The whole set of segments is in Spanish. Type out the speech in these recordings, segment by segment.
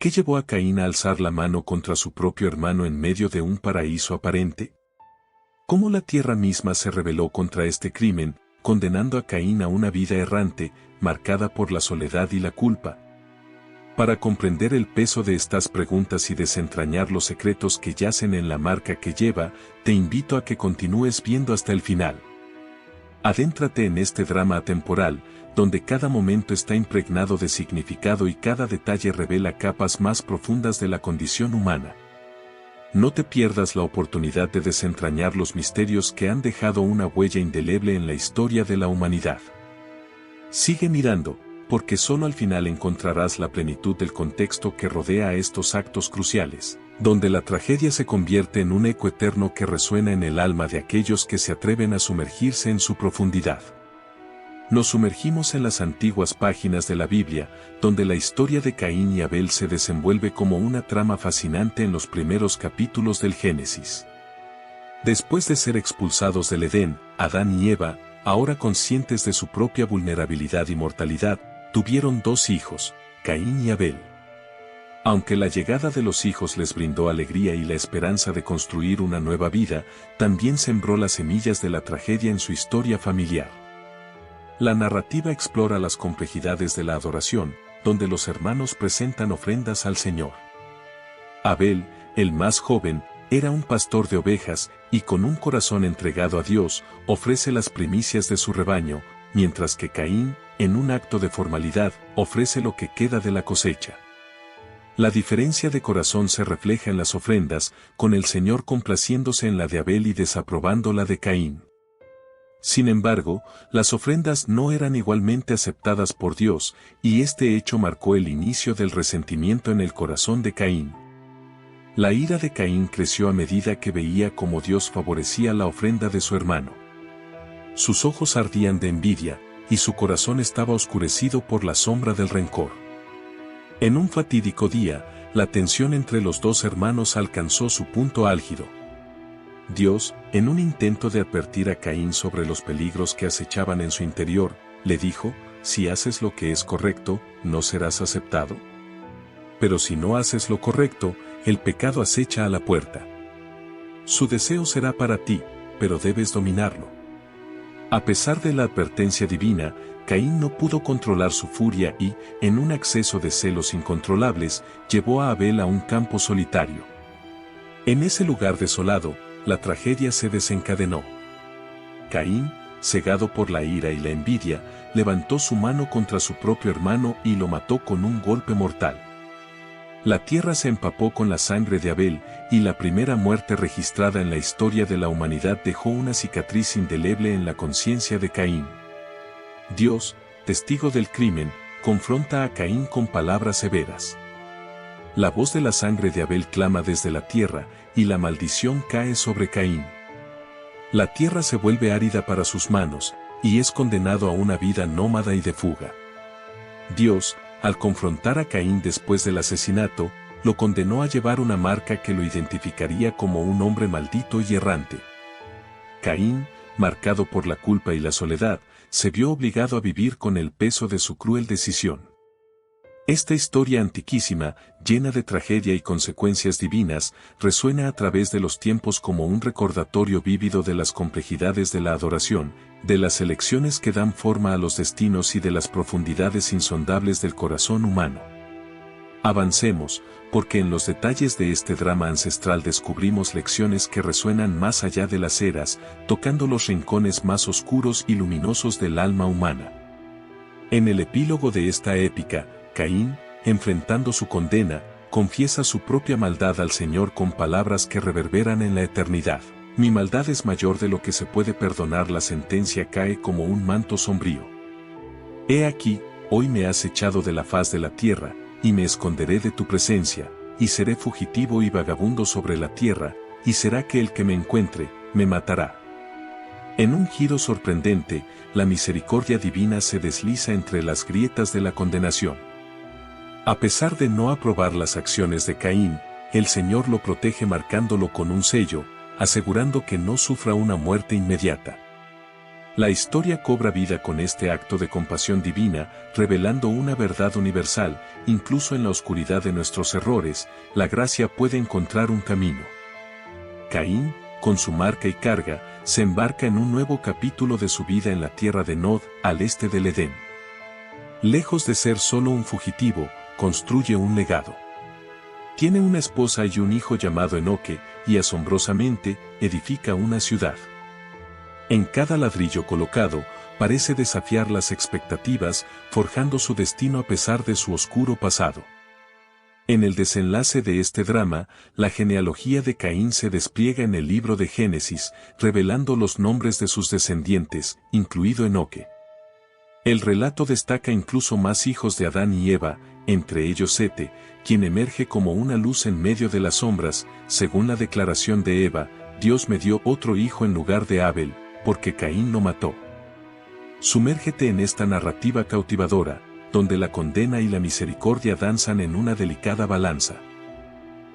¿Qué llevó a Caín a alzar la mano contra su propio hermano en medio de un paraíso aparente? ¿Cómo la tierra misma se rebeló contra este crimen, condenando a Caín a una vida errante, marcada por la soledad y la culpa? Para comprender el peso de estas preguntas y desentrañar los secretos que yacen en la marca que lleva, te invito a que continúes viendo hasta el final. Adéntrate en este drama atemporal, donde cada momento está impregnado de significado y cada detalle revela capas más profundas de la condición humana. No te pierdas la oportunidad de desentrañar los misterios que han dejado una huella indeleble en la historia de la humanidad. Sigue mirando, porque solo al final encontrarás la plenitud del contexto que rodea a estos actos cruciales, donde la tragedia se convierte en un eco eterno que resuena en el alma de aquellos que se atreven a sumergirse en su profundidad. Nos sumergimos en las antiguas páginas de la Biblia, donde la historia de Caín y Abel se desenvuelve como una trama fascinante en los primeros capítulos del Génesis. Después de ser expulsados del Edén, Adán y Eva, ahora conscientes de su propia vulnerabilidad y mortalidad, tuvieron dos hijos, Caín y Abel. Aunque la llegada de los hijos les brindó alegría y la esperanza de construir una nueva vida, también sembró las semillas de la tragedia en su historia familiar. La narrativa explora las complejidades de la adoración, donde los hermanos presentan ofrendas al Señor. Abel, el más joven, era un pastor de ovejas, y con un corazón entregado a Dios, ofrece las primicias de su rebaño, mientras que Caín, en un acto de formalidad, ofrece lo que queda de la cosecha. La diferencia de corazón se refleja en las ofrendas, con el Señor complaciéndose en la de Abel y desaprobando la de Caín. Sin embargo, las ofrendas no eran igualmente aceptadas por Dios, y este hecho marcó el inicio del resentimiento en el corazón de Caín. La ira de Caín creció a medida que veía cómo Dios favorecía la ofrenda de su hermano. Sus ojos ardían de envidia, y su corazón estaba oscurecido por la sombra del rencor. En un fatídico día, la tensión entre los dos hermanos alcanzó su punto álgido. Dios, en un intento de advertir a Caín sobre los peligros que acechaban en su interior, le dijo: si haces lo que es correcto, no serás aceptado. Pero si no haces lo correcto, el pecado acecha a la puerta. Su deseo será para ti, pero debes dominarlo. A pesar de la advertencia divina, Caín no pudo controlar su furia y, en un acceso de celos incontrolables, llevó a Abel a un campo solitario. En ese lugar desolado, la tragedia se desencadenó. Caín, cegado por la ira y la envidia, levantó su mano contra su propio hermano y lo mató con un golpe mortal. La tierra se empapó con la sangre de Abel, y la primera muerte registrada en la historia de la humanidad dejó una cicatriz indeleble en la conciencia de Caín. Dios, testigo del crimen, confronta a Caín con palabras severas. La voz de la sangre de Abel clama desde la tierra, y la maldición cae sobre Caín. La tierra se vuelve árida para sus manos, y es condenado a una vida nómada y de fuga. Dios, al confrontar a Caín después del asesinato, lo condenó a llevar una marca que lo identificaría como un hombre maldito y errante. Caín, marcado por la culpa y la soledad, se vio obligado a vivir con el peso de su cruel decisión. Esta historia antiquísima, llena de tragedia y consecuencias divinas, resuena a través de los tiempos como un recordatorio vívido de las complejidades de la adoración, de las elecciones que dan forma a los destinos y de las profundidades insondables del corazón humano. Avancemos, porque en los detalles de este drama ancestral descubrimos lecciones que resuenan más allá de las eras, tocando los rincones más oscuros y luminosos del alma humana. En el epílogo de esta épica, Caín, enfrentando su condena, confiesa su propia maldad al Señor con palabras que reverberan en la eternidad. Mi maldad es mayor de lo que se puede perdonar. La sentencia cae como un manto sombrío. He aquí, hoy me has echado de la faz de la tierra, y me esconderé de tu presencia, y seré fugitivo y vagabundo sobre la tierra, y será que el que me encuentre, me matará. En un giro sorprendente, la misericordia divina se desliza entre las grietas de la condenación. A pesar de no aprobar las acciones de Caín, el Señor lo protege marcándolo con un sello, asegurando que no sufra una muerte inmediata. La historia cobra vida con este acto de compasión divina, revelando una verdad universal: incluso en la oscuridad de nuestros errores, la gracia puede encontrar un camino. Caín, con su marca y carga, se embarca en un nuevo capítulo de su vida en la tierra de Nod, al este del Edén. Lejos de ser solo un fugitivo, construye un legado. Tiene una esposa y un hijo llamado Enoque, y asombrosamente, edifica una ciudad. En cada ladrillo colocado, parece desafiar las expectativas, forjando su destino a pesar de su oscuro pasado. En el desenlace de este drama, la genealogía de Caín se despliega en el libro de Génesis, revelando los nombres de sus descendientes, incluido Enoque. El relato destaca incluso más hijos de Adán y Eva, entre ellos Sete, quien emerge como una luz en medio de las sombras. Según la declaración de Eva: Dios me dio otro hijo en lugar de Abel, porque Caín lo mató. Sumérgete en esta narrativa cautivadora, donde la condena y la misericordia danzan en una delicada balanza.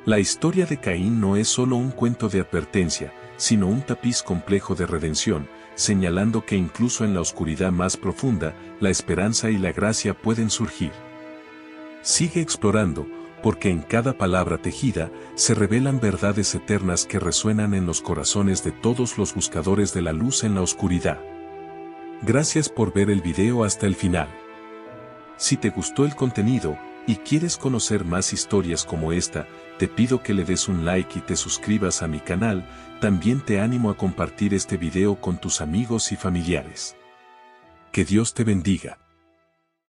La historia de Caín no es solo un cuento de advertencia, sino un tapiz complejo de redención, señalando que incluso en la oscuridad más profunda, la esperanza y la gracia pueden surgir. Sigue explorando, porque en cada palabra tejida, se revelan verdades eternas que resuenan en los corazones de todos los buscadores de la luz en la oscuridad. Gracias por ver el video hasta el final. Si te gustó el contenido, y quieres conocer más historias como esta, te pido que le des un like y te suscribas a mi canal. También te animo a compartir este video con tus amigos y familiares. Que Dios te bendiga.